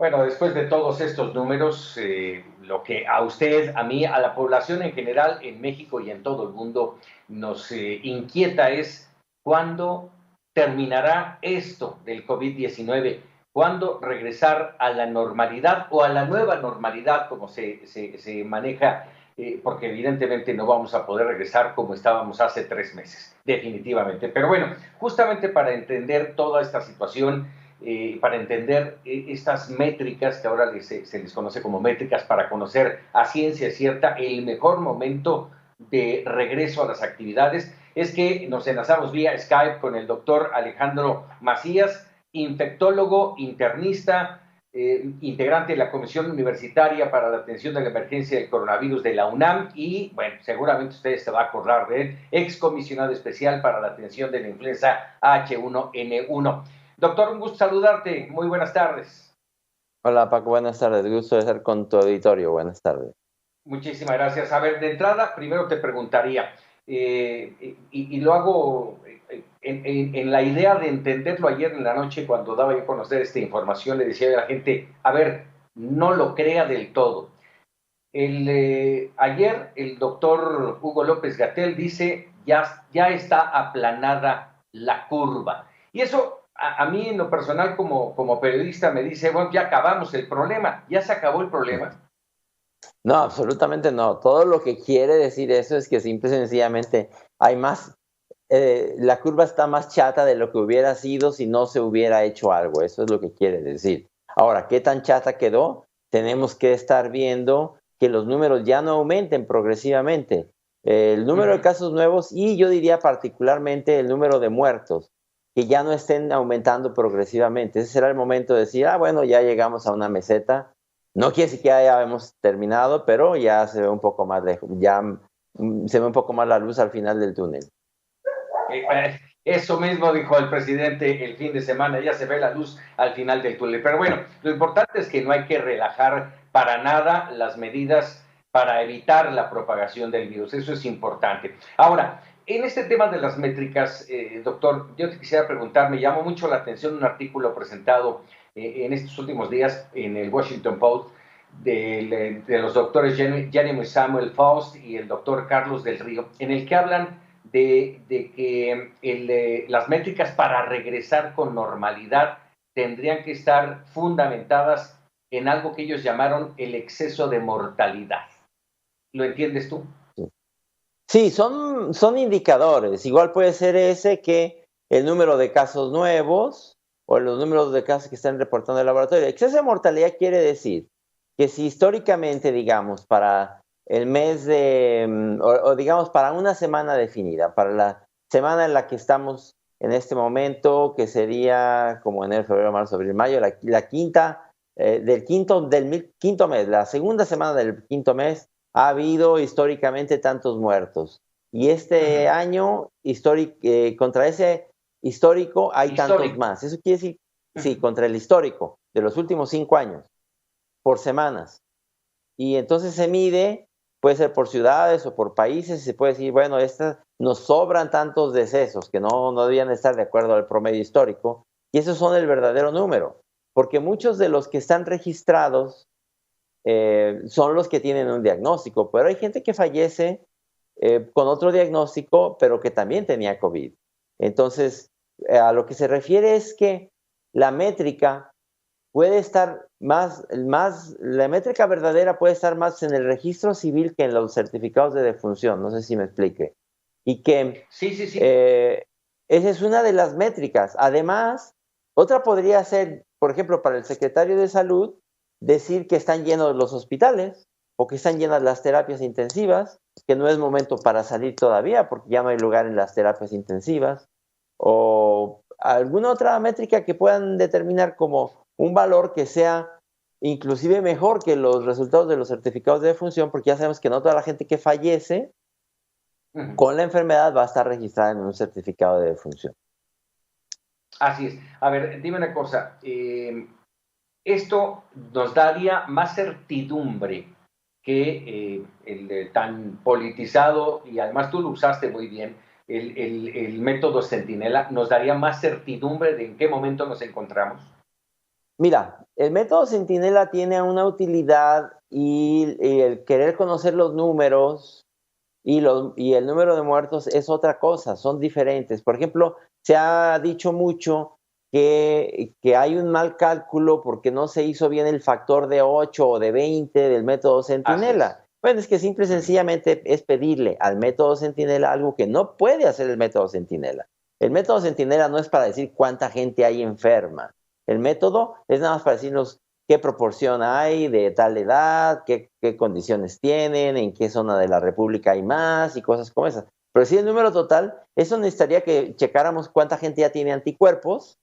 Bueno, después de todos estos números, lo que a usted, a mí, a la población en general en México y en todo el mundo nos inquieta es cuándo terminará esto del COVID-19, cuándo regresar a la normalidad o a la nueva normalidad como se maneja, porque evidentemente no vamos a poder regresar como estábamos hace 3 meses, definitivamente. Pero bueno, justamente para entender toda esta situación, para entender estas métricas que ahora se les conoce como métricas, para conocer a ciencia cierta el mejor momento de regreso a las actividades, es que nos enlazamos vía Skype con el doctor Alejandro Macías, infectólogo, internista, integrante de la Comisión Universitaria para la Atención de la Emergencia del Coronavirus de la UNAM y, bueno, seguramente ustedes se van a acordar de él, excomisionado especial para la atención de la influenza H1N1. Doctor, un gusto saludarte. Muy buenas tardes. Hola Paco, buenas tardes. Gusto de estar con tu auditorio. Buenas tardes. Muchísimas gracias. A ver, de entrada, primero te preguntaría, y lo hago en la idea de entenderlo ayer en la noche cuando daba yo a conocer esta información, le decía a la gente, a ver, no lo crea del todo. Ayer el doctor Hugo López Gatell dice, ya está aplanada la curva. Y eso a mí en lo personal como periodista me dice, bueno, ya acabamos el problema, ya se acabó el problema. No, absolutamente no. Todo lo que quiere decir eso es que simple y sencillamente hay más, la curva está más chata de lo que hubiera sido si no se hubiera hecho algo. Eso es lo que quiere decir. Ahora, ¿qué tan chata quedó? Tenemos que estar viendo que los números ya no aumenten progresivamente. El número de casos nuevos y yo diría particularmente el número de muertos, que ya no estén aumentando progresivamente. Ese será el momento de decir, bueno, ya llegamos a una meseta. No quiere decir que ya hemos terminado, pero ya se ve un poco más lejos, ya se ve un poco más la luz al final del túnel. Eso mismo dijo el presidente el fin de semana, ya se ve la luz al final del túnel. Pero bueno, lo importante es que no hay que relajar para nada las medidas para evitar la propagación del virus, eso es importante. Ahora, en este tema de las métricas, doctor, yo te quisiera preguntar, me llamó mucho la atención un artículo presentado en estos últimos días en el Washington Post de los doctores Jeremy Samuel Faust y el doctor Carlos del Río, en el que hablan de que las métricas para regresar con normalidad tendrían que estar fundamentadas en algo que ellos llamaron el exceso de mortalidad. ¿Lo entiendes tú? Sí, son indicadores. Igual puede ser ese que el número de casos nuevos o los números de casos que están reportando el laboratorio. Exceso de mortalidad quiere decir que si históricamente, digamos, para el mes de, o digamos para una semana definida, para la semana en la que estamos en este momento, que sería como enero, febrero, marzo, abril, mayo, la quinta, del quinto mes, la segunda semana del quinto mes, ha habido históricamente tantos muertos. Y este año, contra ese histórico, hay tantos más. Eso quiere decir, sí, contra el histórico de los últimos 5 años, por semanas. Y entonces se mide, puede ser por ciudades o por países, y se puede decir, bueno, nos sobran tantos decesos que no debían estar de acuerdo al promedio histórico, y esos son el verdadero número, porque muchos de los que están registrados son los que tienen un diagnóstico, pero hay gente que fallece con otro diagnóstico, pero que también tenía COVID. Entonces, a lo que se refiere es que la métrica puede estar la métrica verdadera puede estar más en el registro civil que en los certificados de defunción, no sé si me explique. Y que sí. esa es una de las métricas. Además, otra podría ser, por ejemplo, para el secretario de Salud, decir que están llenos los hospitales o que están llenas las terapias intensivas, que no es momento para salir todavía porque ya no hay lugar en las terapias intensivas, o alguna otra métrica que puedan determinar como un valor que sea inclusive mejor que los resultados de los certificados de defunción, porque ya sabemos que no toda la gente que fallece con la enfermedad va a estar registrada en un certificado de defunción. Así es. A ver, dime una cosa. Esto nos daría más certidumbre que el tan politizado, y además tú lo usaste muy bien, el método Centinela, nos daría más certidumbre de en qué momento nos encontramos. Mira, el método Centinela tiene una utilidad y el querer conocer los números y el número de muertos es otra cosa, son diferentes. Por ejemplo, se ha dicho mucho que hay un mal cálculo porque no se hizo bien el factor de 8 o de 20 del método Así es. Centinela. Bueno, es que simple y sencillamente es pedirle al método Centinela algo que no puede hacer el método Centinela. El método Centinela no es para decir cuánta gente hay enferma. El método es nada más para decirnos qué proporción hay de tal edad, qué condiciones tienen, en qué zona de la República hay más y cosas como esas. Pero si el número total, eso necesitaría que checáramos cuánta gente ya tiene anticuerpos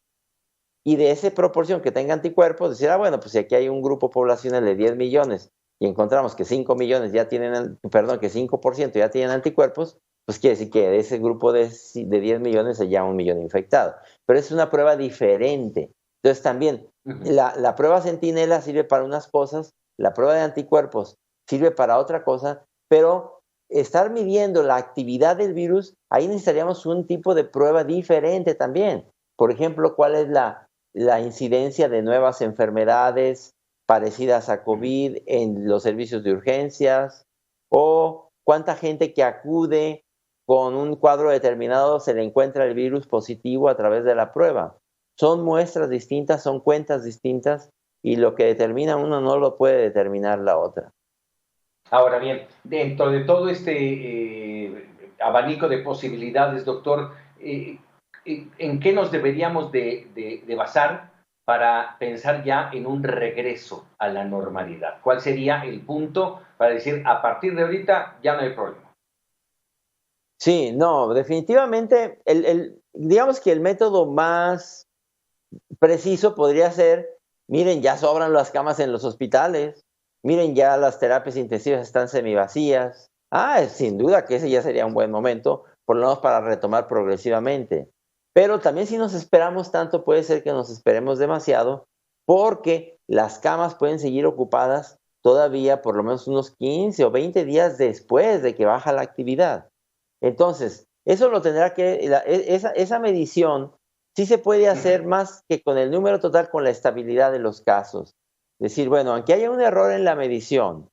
y de esa proporción que tenga anticuerpos, decir, bueno, pues si aquí hay un grupo poblacional de 10 millones y encontramos que 5 millones ya tienen, perdón, que 5% ya tienen anticuerpos, pues quiere decir que de ese grupo de 10 millones hay ya 1 millón infectado. Pero es una prueba diferente. Entonces también la prueba Centinela sirve para unas cosas, la prueba de anticuerpos sirve para otra cosa, pero estar midiendo la actividad del virus, ahí necesitaríamos un tipo de prueba diferente también. Por ejemplo, ¿cuál es la incidencia de nuevas enfermedades parecidas a COVID en los servicios de urgencias? ¿O cuánta gente que acude con un cuadro determinado se le encuentra el virus positivo a través de la prueba? Son muestras distintas, son cuentas distintas y lo que determina uno no lo puede determinar la otra. Ahora bien, dentro de todo este abanico de posibilidades, doctor, ¿en qué nos deberíamos de basar para pensar ya en un regreso a la normalidad? ¿Cuál sería el punto para decir, a partir de ahorita ya no hay problema? Sí, no, definitivamente, digamos que el método más preciso podría ser, miren, ya sobran las camas en los hospitales, miren, ya las terapias intensivas están semivacías. Sin duda que ese ya sería un buen momento, por lo menos para retomar progresivamente. Pero también si nos esperamos tanto, puede ser que nos esperemos demasiado, porque las camas pueden seguir ocupadas todavía por lo menos unos 15 o 20 días después de que baja la actividad. Entonces, eso lo tendrá que, esa medición sí se puede hacer más que con el número total, con la estabilidad de los casos. Decir, bueno, aunque haya un error en la medición,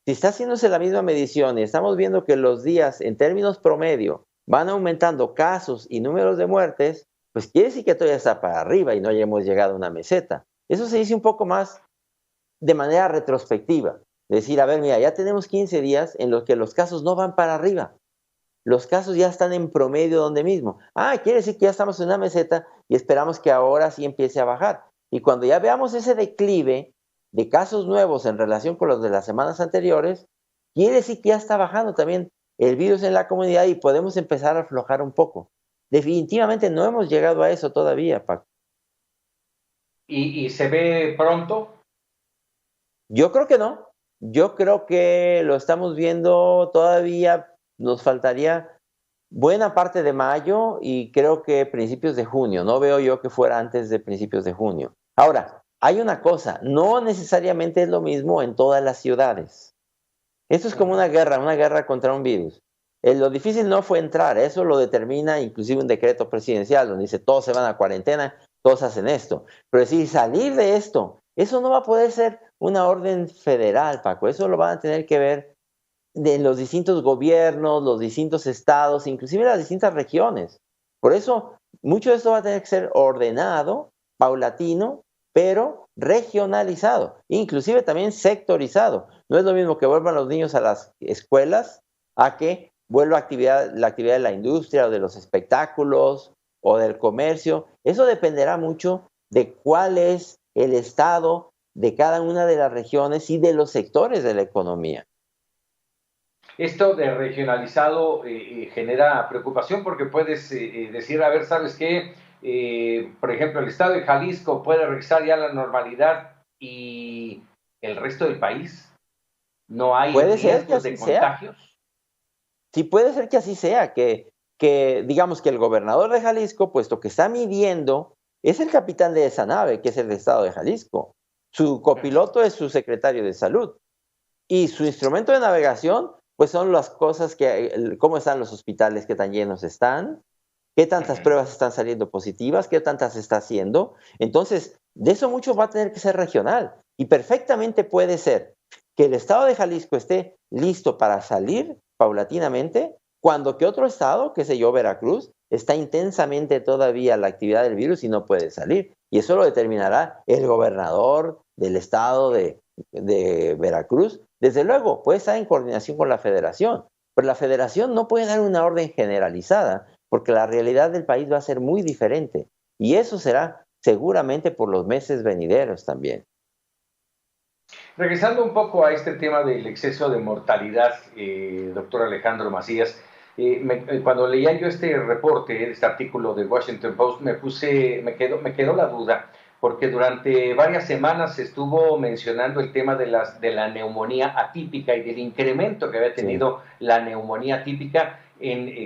si está haciéndose la misma medición y estamos viendo que los días en términos promedio van aumentando casos y números de muertes, pues quiere decir que todavía está para arriba y no hayamos llegado a una meseta. Eso se dice un poco más de manera retrospectiva. Decir, a ver, mira, ya tenemos 15 días en los que los casos no van para arriba. Los casos ya están en promedio donde mismo. Quiere decir que ya estamos en una meseta y esperamos que ahora sí empiece a bajar. Y cuando ya veamos ese declive de casos nuevos en relación con los de las semanas anteriores, quiere decir que ya está bajando también el virus en la comunidad y podemos empezar a aflojar un poco. Definitivamente no hemos llegado a eso todavía, Paco. ¿Y se ve pronto? Yo creo que no. Yo creo que lo estamos viendo todavía. Nos faltaría buena parte de mayo y creo que principios de junio. No veo yo que fuera antes de principios de junio. Ahora, hay una cosa, no necesariamente es lo mismo en todas las ciudades. Esto es como una guerra contra un virus. Lo difícil no fue entrar, eso lo determina inclusive un decreto presidencial donde dice todos se van a cuarentena, todos hacen esto. Pero decir salir de esto, eso no va a poder ser una orden federal, Paco. Eso lo van a tener que ver de los distintos gobiernos, los distintos estados, inclusive las distintas regiones. Por eso, mucho de esto va a tener que ser ordenado, paulatino, pero regionalizado, inclusive también sectorizado. No es lo mismo que vuelvan los niños a las escuelas a que vuelva la actividad de la industria o de los espectáculos o del comercio. Eso dependerá mucho de cuál es el estado de cada una de las regiones y de los sectores de la economía. Esto de regionalizado genera preocupación porque puedes decir, a ver, ¿sabes qué? Por ejemplo, el estado de Jalisco puede regresar ya a la normalidad y el resto del país no hay riesgos de contagios. Sí, puede ser que así sea, que digamos que el gobernador de Jalisco, puesto que está midiendo, es el capitán de esa nave, que es el estado de Jalisco. Su copiloto es su secretario de salud. Y su instrumento de navegación, pues son las cosas cómo están los hospitales, qué tan llenos están, qué tantas pruebas están saliendo positivas, qué tantas está haciendo. Entonces, De eso mucho va a tener que ser regional. Y perfectamente puede ser que el estado de Jalisco esté listo para salir paulatinamente, cuando que otro estado, qué sé yo, Veracruz, está intensamente todavía la actividad del virus y no puede salir. Y eso lo determinará el gobernador del estado de Veracruz. Desde luego, puede estar en coordinación con la federación, pero la federación no puede dar una orden generalizada, porque la realidad del país va a ser muy diferente. Y eso será seguramente por los meses venideros también. Regresando un poco a este tema del exceso de mortalidad, doctor Alejandro Macías, cuando leía yo este reporte, este artículo del Washington Post, me quedó la duda, porque durante varias semanas se estuvo mencionando el tema de la neumonía atípica y del incremento que había tenido la neumonía atípica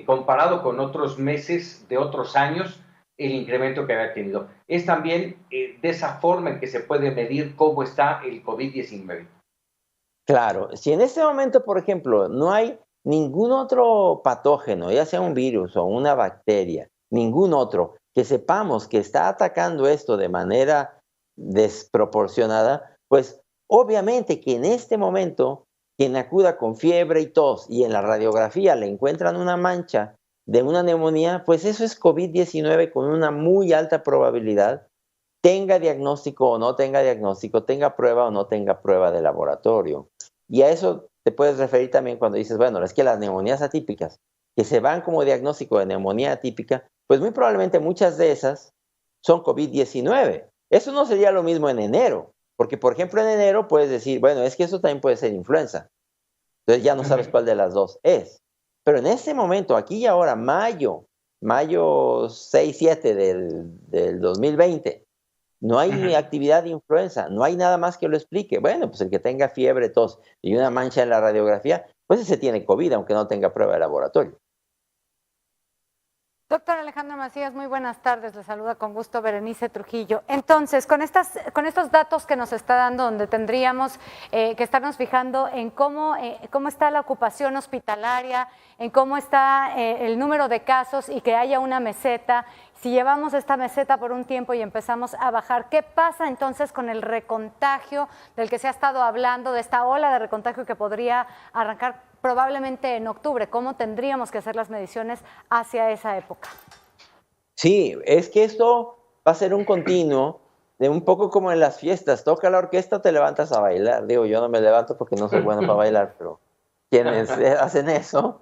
comparado con otros meses de otros años, el incremento que había tenido. Es también de esa forma en que se puede medir cómo está el COVID-19. Claro, si en este momento, por ejemplo, no hay ningún otro patógeno, ya sea un virus o una bacteria, ningún otro, que sepamos que está atacando esto de manera desproporcionada, pues obviamente que en este momento quien acuda con fiebre y tos y en la radiografía le encuentran una mancha de una neumonía, pues eso es COVID-19 con una muy alta probabilidad, tenga diagnóstico o no tenga diagnóstico, tenga prueba o no tenga prueba de laboratorio. Y a eso te puedes referir también cuando dices, bueno, es que las neumonías atípicas, que se van como diagnóstico de neumonía atípica, pues muy probablemente muchas de esas son COVID-19. Eso no sería lo mismo en enero, porque por ejemplo en enero puedes decir, bueno, es que eso también puede ser influenza. Entonces ya no sabes cuál de las dos es. Pero en este momento, aquí y ahora, mayo 6, 7 del 2020, no hay actividad de influenza, no hay nada más que lo explique. Bueno, pues el que tenga fiebre, tos y una mancha en la radiografía, pues ese tiene COVID, aunque no tenga prueba de laboratorio. Doctor Alejandro Macías, muy buenas tardes. Le saluda con gusto Berenice Trujillo. Entonces, con estos datos que nos está dando, donde tendríamos que estarnos fijando en cómo está la ocupación hospitalaria, en cómo está el número de casos y que haya una meseta. Si llevamos esta meseta por un tiempo y empezamos a bajar, ¿qué pasa entonces con el recontagio del que se ha estado hablando, de esta ola de recontagio que podría arrancar probablemente en octubre? ¿Cómo tendríamos que hacer las mediciones hacia esa época? Sí, es que esto va a ser un continuo, de un poco como en las fiestas. Toca la orquesta, te levantas a bailar. Digo, yo no me levanto porque no soy bueno para bailar, pero quienes hacen eso,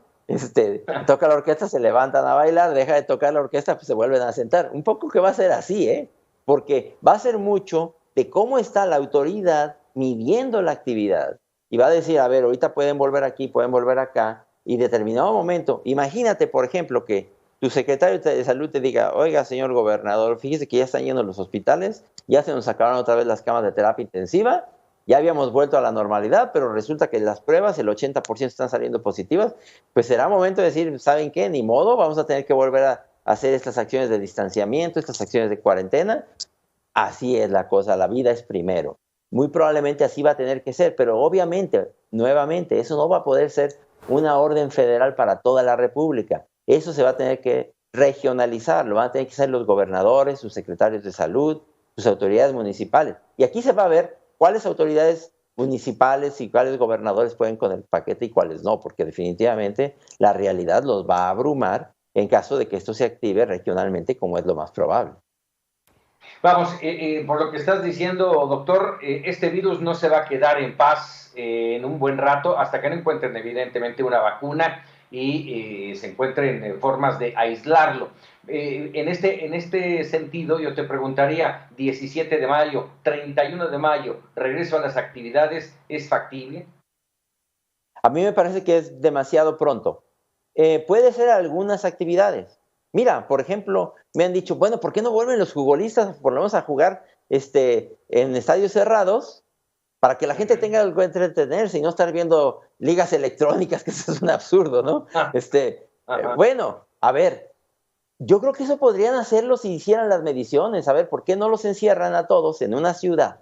toca la orquesta, se levantan a bailar, deja de tocar la orquesta, pues se vuelven a sentar. Un poco que va a ser así, porque va a ser mucho de cómo está la autoridad midiendo la actividad. Y va a decir, a ver, ahorita pueden volver aquí, pueden volver acá, y determinado momento, imagínate, por ejemplo, que tu secretario de salud te diga, oiga, señor gobernador, fíjese que ya están yendo los hospitales, ya se nos sacaron otra vez las camas de terapia intensiva, ya habíamos vuelto a la normalidad, pero resulta que las pruebas, el 80% están saliendo positivas, pues será momento de decir, ¿saben qué? Ni modo, vamos a tener que volver a hacer estas acciones de distanciamiento, estas acciones de cuarentena. Así es la cosa, la vida es primero. Muy probablemente así va a tener que ser, pero obviamente, nuevamente, eso no va a poder ser una orden federal para toda la República. Eso se va a tener que regionalizar, lo van a tener que hacer los gobernadores, sus secretarios de salud, sus autoridades municipales. Y aquí se va a ver cuáles autoridades municipales y cuáles gobernadores pueden con el paquete y cuáles no, porque definitivamente la realidad los va a abrumar en caso de que esto se active regionalmente, como es lo más probable. Vamos, por lo que estás diciendo, doctor, este virus no se va a quedar en paz en un buen rato hasta que no encuentren evidentemente una vacuna y se encuentren formas de aislarlo. En este sentido, yo te preguntaría, 17 de mayo, 31 de mayo, regreso a las actividades, ¿es factible? A mí me parece que es demasiado pronto. Puede ser algunas actividades. Mira, por ejemplo, me han dicho, bueno, ¿por qué no vuelven los futbolistas por lo menos a jugar en estadios cerrados para que la gente tenga algo que entretenerse y no estar viendo ligas electrónicas, que eso es un absurdo, ¿no? Bueno, a ver, yo creo que eso podrían hacerlo si hicieran las mediciones. A ver, ¿por qué no los encierran a todos en una ciudad?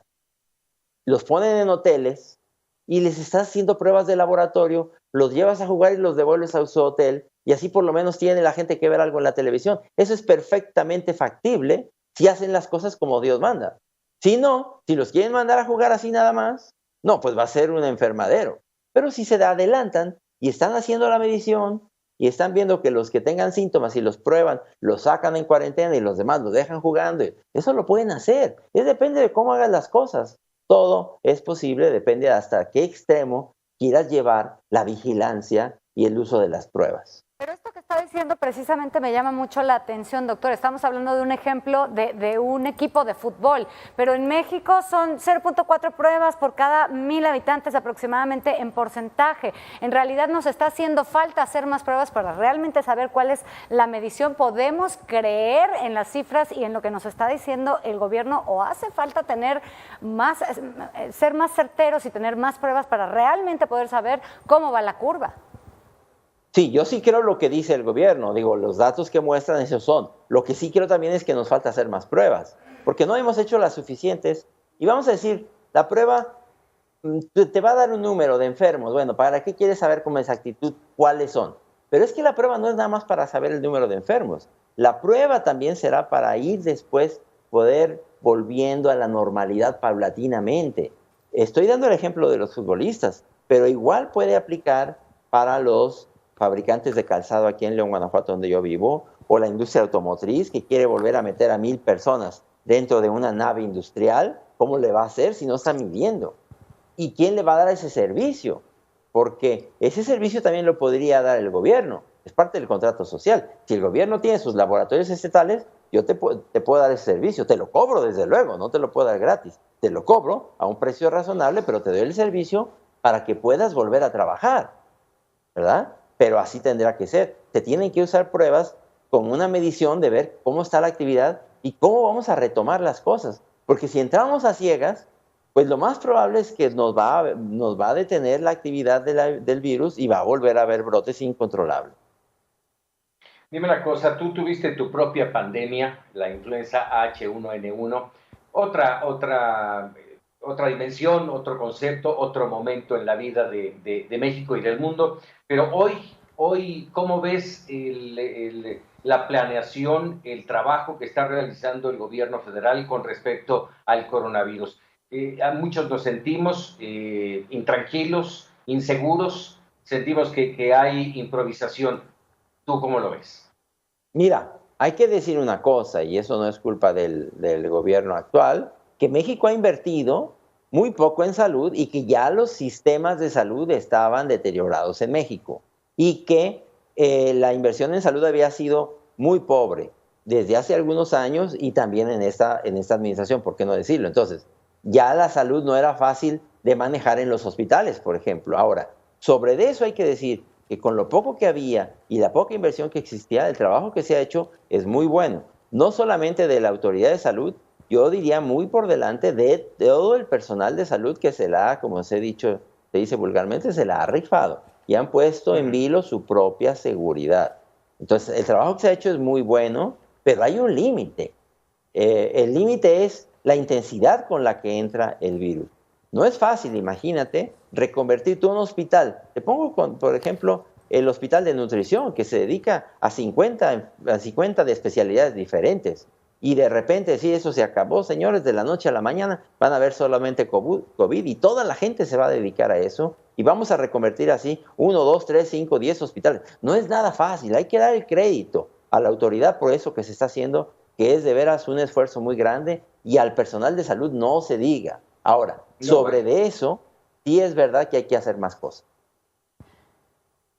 Los ponen en hoteles y les estás haciendo pruebas de laboratorio, los llevas a jugar y los devuelves a su hotel, y así por lo menos tiene la gente que ver algo en la televisión. Eso es perfectamente factible si hacen las cosas como Dios manda. Si no, si los quieren mandar a jugar así nada más, no, pues va a ser un enfermadero. Pero si se adelantan y están haciendo la medición y están viendo que los que tengan síntomas y los prueban, los sacan en cuarentena y los demás los dejan jugando, eso lo pueden hacer. Depende de cómo hagas las cosas. Todo es posible, depende hasta qué extremo quieras llevar la vigilancia y el uso de las pruebas. Pero esto que está diciendo precisamente me llama mucho la atención, doctor. Estamos hablando de un ejemplo de un equipo de fútbol, pero en México son 0.4 pruebas por cada 1,000 habitantes aproximadamente en porcentaje. En realidad nos está haciendo falta hacer más pruebas para realmente saber cuál es la medición. ¿Podemos creer en las cifras y en lo que nos está diciendo el gobierno o hace falta tener más, ser más certeros y tener más pruebas para realmente poder saber cómo va la curva? Sí, yo sí creo lo que dice el gobierno, digo, los datos que muestran esos son. Lo que sí creo también es que nos falta hacer más pruebas, porque no hemos hecho las suficientes. Y vamos a decir, la prueba te va a dar un número de enfermos. Bueno, ¿para qué quieres saber con exactitud cuáles son? Pero es que la prueba no es nada más para saber el número de enfermos. La prueba también será para ir después poder volviendo a la normalidad paulatinamente. Estoy dando el ejemplo de los futbolistas, pero igual puede aplicar para los fabricantes de calzado aquí en León, Guanajuato, donde yo vivo, o la industria automotriz que quiere volver a meter a 1,000 personas dentro de una nave industrial. ¿Cómo le va a hacer si no está midiendo? ¿Y quién le va a dar ese servicio? Porque ese servicio también lo podría dar el gobierno, es parte del contrato social. Si el gobierno tiene sus laboratorios estatales, yo te puedo dar ese servicio, te lo cobro desde luego, no te lo puedo dar gratis, te lo cobro a un precio razonable, pero te doy el servicio para que puedas volver a trabajar, ¿verdad? Pero así tendrá que ser. Se tienen que usar pruebas con una medición de ver cómo está la actividad y cómo vamos a retomar las cosas. Porque si entramos a ciegas, pues lo más probable es que nos va a detener la actividad del virus y va a volver a haber brotes incontrolables. Dime una cosa, tú tuviste tu propia pandemia, la influenza H1N1, otra dimensión, otro concepto, otro momento en la vida de México y del mundo, pero hoy ¿cómo ves la planeación, el trabajo que está realizando el gobierno federal con respecto al coronavirus? A muchos nos sentimos intranquilos, inseguros, sentimos que hay improvisación. ¿Tú cómo lo ves? Mira, hay que decir una cosa, y eso no es culpa del gobierno actual, que México ha invertido muy poco en salud y que ya los sistemas de salud estaban deteriorados en México y que la inversión en salud había sido muy pobre desde hace algunos años y también en esta administración, ¿por qué no decirlo? Entonces, ya la salud no era fácil de manejar en los hospitales, por ejemplo. Ahora, sobre eso hay que decir que con lo poco que había y la poca inversión que existía, el trabajo que se ha hecho es muy bueno, no solamente de la autoridad de salud, yo diría muy por delante de todo el personal de salud que se la ha, como se dice vulgarmente, se la ha rifado y han puesto en vilo su propia seguridad. Entonces, el trabajo que se ha hecho es muy bueno, pero hay un límite. El límite es la intensidad con la que entra el virus. No es fácil, imagínate, reconvertir tú un hospital. Te pongo, por ejemplo, el hospital de nutrición, que se dedica a 50 de especialidades diferentes. Y de repente, sí, eso se acabó, señores, de la noche a la mañana van a haber solamente COVID y toda la gente se va a dedicar a eso. Y vamos a reconvertir así 1, 2, 3, 5, 10 hospitales. No es nada fácil, hay que dar el crédito a la autoridad por eso que se está haciendo, que es de veras un esfuerzo muy grande, y al personal de salud no se diga. Ahora, sobre de eso, sí es verdad que hay que hacer más cosas.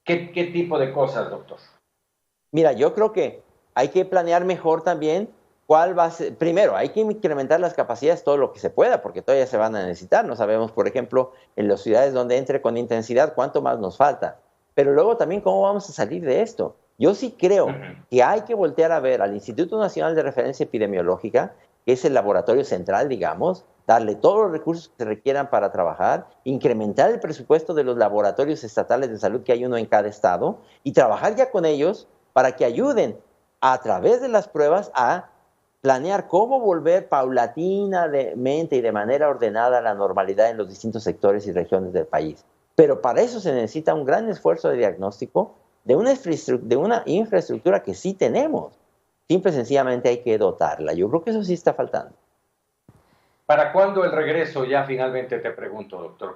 ¿Qué tipo de cosas, doctor? Mira, yo creo que hay que planear mejor también cuál va a ser. Primero, hay que incrementar las capacidades todo lo que se pueda, porque todavía se van a necesitar. No sabemos, por ejemplo, en las ciudades donde entre con intensidad, cuánto más nos falta. Pero luego también, ¿cómo vamos a salir de esto? Yo sí creo que hay que voltear a ver al Instituto Nacional de Referencia Epidemiológica, que es el laboratorio central, digamos, darle todos los recursos que se requieran para trabajar, incrementar el presupuesto de los laboratorios estatales de salud, que hay uno en cada estado, y trabajar ya con ellos para que ayuden a través de las pruebas a planear cómo volver paulatinamente y de manera ordenada a la normalidad en los distintos sectores y regiones del país. Pero para eso se necesita un gran esfuerzo de diagnóstico de una infraestructura que sí tenemos. Simple y sencillamente hay que dotarla. Yo creo que eso sí está faltando. ¿Para cuándo el regreso? Ya finalmente te pregunto, doctor.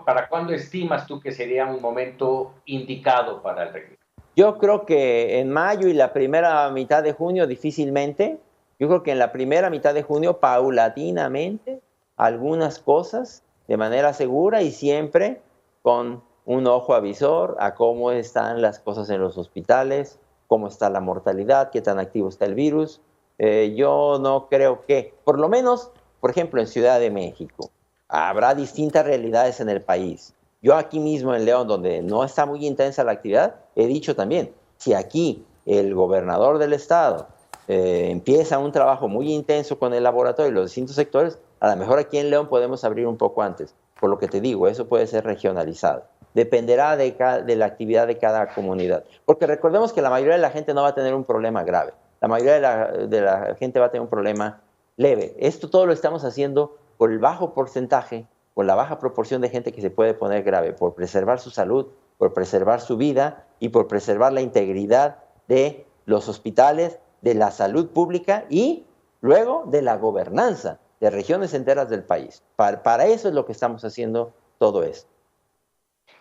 ¿Para cuándo estimas tú que sería un momento indicado para el regreso? Yo creo que en mayo y la primera mitad de junio difícilmente. Yo creo que en la primera mitad de junio, paulatinamente, algunas cosas de manera segura y siempre con un ojo avisor a cómo están las cosas en los hospitales, cómo está la mortalidad, qué tan activo está el virus. Yo no creo que, por lo menos, por ejemplo, en Ciudad de México, habrá distintas realidades en el país. Yo aquí mismo en León, donde no está muy intensa la actividad, he dicho también, si aquí el gobernador del estado empieza un trabajo muy intenso con el laboratorio y los distintos sectores, a lo mejor aquí en León podemos abrir un poco antes. Por lo que te digo, eso puede ser regionalizado. Dependerá de la actividad de cada comunidad. Porque recordemos que la mayoría de la gente no va a tener un problema grave. La mayoría de la gente va a tener un problema leve. Esto todo lo estamos haciendo por el bajo porcentaje, por la baja proporción de gente que se puede poner grave, por preservar su salud, por preservar su vida y por preservar la integridad de los hospitales, de la salud pública y luego de la gobernanza de regiones enteras del país. Para eso es lo que estamos haciendo todo esto.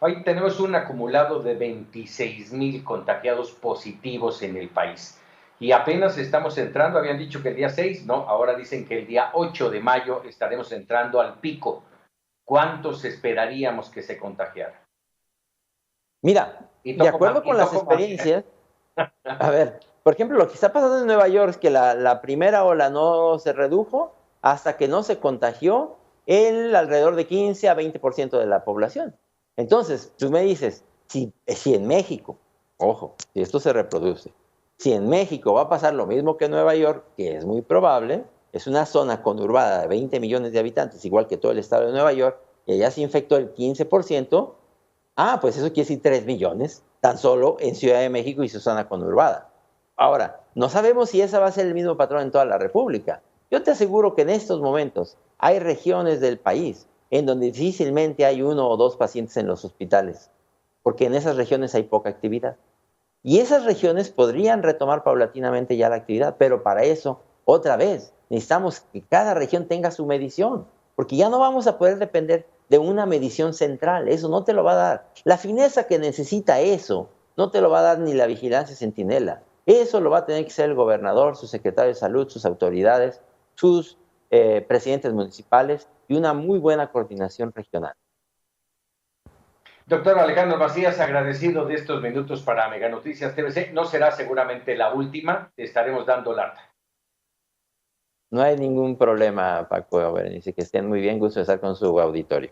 Hoy tenemos un acumulado de 26,000 contagiados positivos en el país. Y apenas estamos entrando, habían dicho que el día 6, no, ahora dicen que el día 8 de mayo estaremos entrando al pico. ¿Cuántos esperaríamos que se contagiaran? Mira, de acuerdo con las experiencias, a ver, por ejemplo, lo que está pasando en Nueva York es que la primera ola no se redujo hasta que no se contagió alrededor de 15 a 20% de la población. Entonces, tú me dices, si en México, ojo, si esto se reproduce, si en México va a pasar lo mismo que en Nueva York, que es muy probable, es una zona conurbada de 20 millones de habitantes, igual que todo el estado de Nueva York, y allá se infectó el 15%, pues eso quiere decir 3 millones, tan solo en Ciudad de México y su zona conurbada. Ahora, no sabemos si ese va a ser el mismo patrón en toda la República. Yo te aseguro que en estos momentos hay regiones del país en donde difícilmente hay 1 o 2 pacientes en los hospitales, porque en esas regiones hay poca actividad. Y esas regiones podrían retomar paulatinamente ya la actividad, pero para eso, otra vez, necesitamos que cada región tenga su medición, porque ya no vamos a poder depender de una medición central, eso no te lo va a dar. La fineza que necesita eso no te lo va a dar ni la vigilancia centinela. Eso lo va a tener que ser el gobernador, su secretario de salud, sus autoridades, sus presidentes municipales y una muy buena coordinación regional. Doctor Alejandro Macías, agradecido de estos minutos para Mega Noticias TVC. No será seguramente la última, te estaremos dando lata. No hay ningún problema, Paco, Berenice, que estén muy bien, gusto de estar con su auditorio.